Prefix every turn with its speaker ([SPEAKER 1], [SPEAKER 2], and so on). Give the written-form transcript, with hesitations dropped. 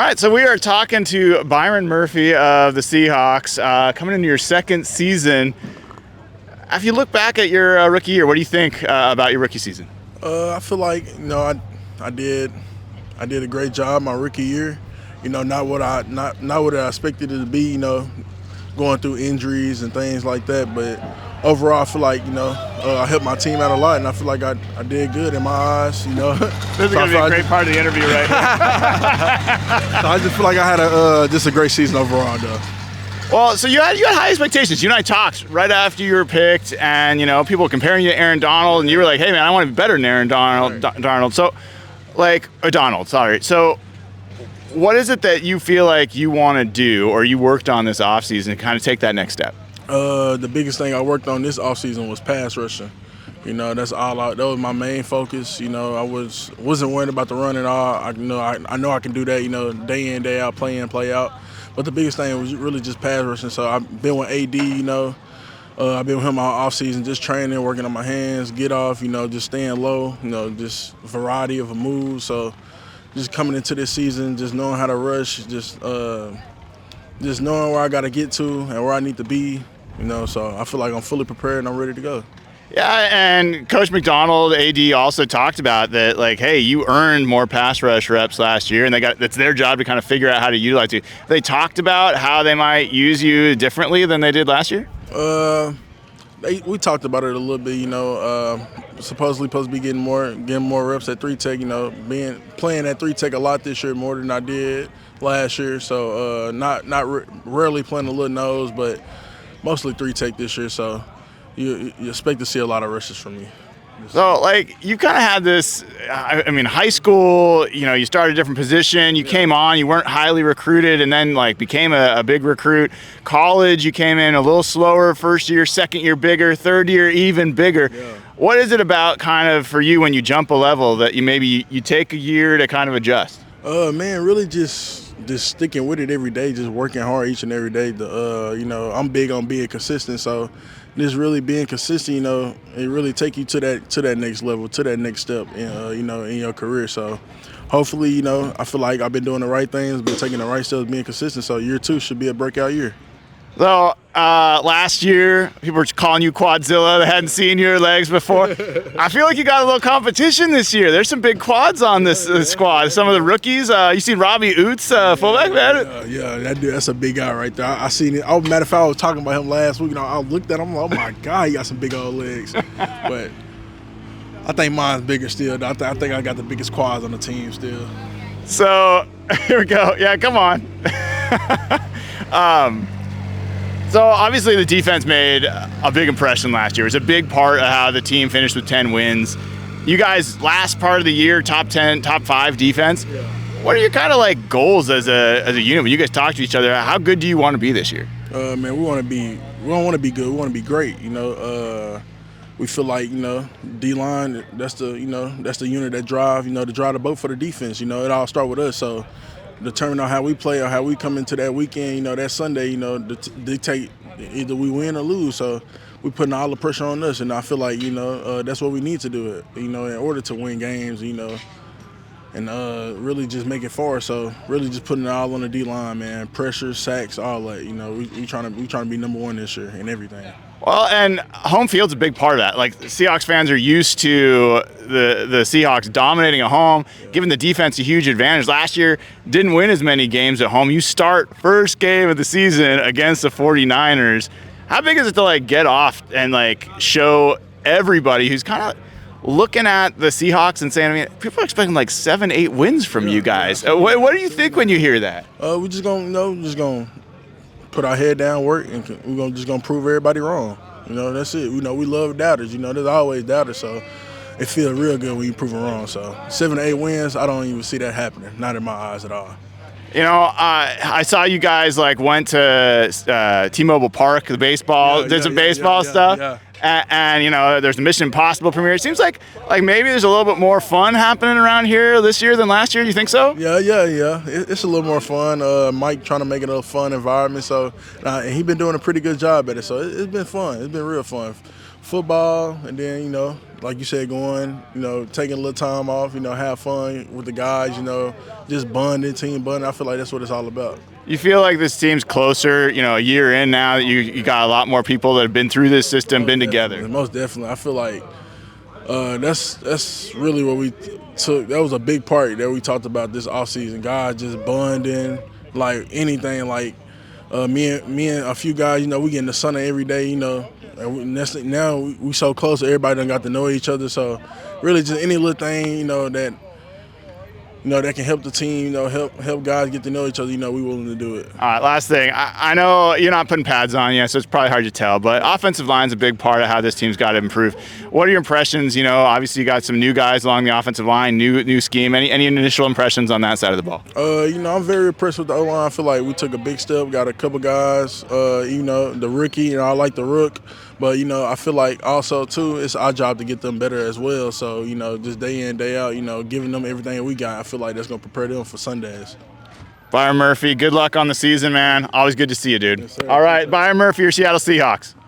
[SPEAKER 1] right, so we are talking to Byron Murphy of the Seahawks, coming into your second season. If you look back at your rookie year, what do you think about your rookie season?
[SPEAKER 2] I feel like I did a great job my rookie year. Not what I expected it to be. Going through injuries and things like that. But overall, I feel like I helped my team out a lot, and I feel like I did good in my eyes.
[SPEAKER 1] This is going to be a great part of the interview, right here.
[SPEAKER 2] So I just feel like I had just a great season overall, though.
[SPEAKER 1] Well, so you had high expectations. You and I talked right after you were picked, and people were comparing you to Aaron Donald, and you were like, "Hey, man, I want to be better than Aaron Donald."
[SPEAKER 2] Right.
[SPEAKER 1] Darnold. So, Donald. Sorry. So, what is it that you feel like you want to do, or you worked on this offseason to kind of take that next step?
[SPEAKER 2] The biggest thing I worked on this offseason was pass rushing. That's all out. That was my main focus. I wasn't worried about the run at all. I know I can do that. Day in, day out, play in, play out. But the biggest thing was really just pass rushing. So I've been with AD. I've been with him all offseason, just training, working on my hands, get off. Just staying low. Just variety of a move. So just coming into this season, just knowing how to rush, just knowing where I got to get to and where I need to be. So I feel like I'm fully prepared and I'm ready to go.
[SPEAKER 1] Yeah, and Coach McDonald, AD, also talked about that, hey, you earned more pass rush reps last year, and it's their job to kind of figure out how to utilize you. They talked about how they might use you differently than they did last year?
[SPEAKER 2] We talked about it a little bit, supposed to be getting more reps at 3-tech, playing at 3-tech a lot this year, more than I did last year. So rarely playing a little nose, but mostly 3-tech this year. So you expect to see a lot of rushes from me.
[SPEAKER 1] So, you kind of had this, high school, you started a different position, you came on, you weren't highly recruited, and then, became a big recruit. College, you came in a little slower, first year, second year bigger, third year even bigger.
[SPEAKER 2] Yeah.
[SPEAKER 1] What is it about kind of for you when you jump a level that you take a year to kind of adjust?
[SPEAKER 2] Man, really just sticking with it every day, just working hard each and every day. I'm big on being consistent, so just really being consistent, it really take you to that next level, to that next step, in your career. So hopefully, I feel like I've been doing the right things, been taking the right steps, being consistent. So year 2 should be a breakout year.
[SPEAKER 1] So last year, people were calling you Quadzilla. They hadn't seen your legs before. I feel like you got a little competition this year. There's some big quads on this squad. Some of the rookies. You seen Robbie Oots, fullback, man?
[SPEAKER 2] Yeah, that dude, that's a big guy right there. I seen it. Oh, matter of fact, I was talking about him last week. I looked at him. I'm like, oh my God, he got some big old legs. But I think mine's bigger still. I think I got the biggest quads on the team still.
[SPEAKER 1] So here we go. Yeah, come on. So obviously the defense made a big impression last year. It was a big part of how the team finished with 10 wins. You guys, last part of the year, top 10, top 5 defense.
[SPEAKER 2] Yeah.
[SPEAKER 1] What are your kind of goals as a unit? When you guys talk to each other, how good do you want to be this year?
[SPEAKER 2] Man, we don't want to be good. We want to be great. We feel like D-line. That's the unit that drive the boat for the defense. It all starts with us. So determine on how we play or how we come into that weekend, that Sunday, dictate either we win or lose. So we putting all the pressure on us, and I feel like, that's what we need to do, in order to win games, and really just make it far. So really just putting it all on the D-line, man. Pressure, sacks, all that. We trying to be number 1 this year in everything.
[SPEAKER 1] Well, and home field's a big part of that. Seahawks fans are used to the Seahawks dominating at home, giving the defense a huge advantage. Last year, didn't win as many games at home. You start first game of the season against the 49ers. How big is it to get off and show everybody who's kind of looking at the Seahawks and saying, people are expecting 7-8 wins from you guys. What do you think when you hear that?
[SPEAKER 2] We just gonna put our head down, work, and we're just gonna prove everybody wrong. That's it. We love doubters. There's always doubters, so it feels real good when you prove them wrong. So 7-8 wins, I don't even see that happening. Not in my eyes at all.
[SPEAKER 1] I saw you guys went to T-Mobile Park, the baseball, did some baseball stuff.
[SPEAKER 2] Yeah.
[SPEAKER 1] And there's the Mission Impossible premiere. It seems like maybe there's a little bit more fun happening around here this year than last year. Do you think so?
[SPEAKER 2] Yeah. It's a little more fun. Mike trying to make it a fun environment. So and he's been doing a pretty good job at it. So it's been fun. It's been real fun. football, and then, you know, like you said, going, you know, taking a little time off, you know, have fun with the guys, you know, just bonding, team bonding. I feel like that's what it's all about.
[SPEAKER 1] You feel like this team's closer, you know, a year in now that you got a lot more people that have been through this system, been together.
[SPEAKER 2] Most definitely. I feel like that's really what we took. That was a big part that we talked about this offseason. Guys just bonding, like anything. Like me and a few guys, you know, we get in the sun every day, you know. And now we so close, everybody done got to know each other. So really, just any little thing, you know, that can help the team, you know, help guys get to know each other, you know, we willing to do it.
[SPEAKER 1] All right, last thing. I know you're not putting pads on yet, so it's probably hard to tell, but offensive line's a big part of how this team's got to improve. What are your impressions? You know, obviously you got some new guys along the offensive line, new scheme. Any initial impressions on that side of the ball?
[SPEAKER 2] You know, I'm very impressed with the O-line. I feel like we took a big step, got a couple guys, you know, the rookie, you know, I like the rook. But, you know, I feel like also, too, it's our job to get them better as well. So, you know, just day in, day out, you know, giving them everything that we got, I feel like that's going to prepare them for Sundays.
[SPEAKER 1] Byron Murphy, good luck on the season, man. Always good to see you, dude.
[SPEAKER 2] Yes, sir.
[SPEAKER 1] All right, Byron Murphy, your Seattle Seahawks.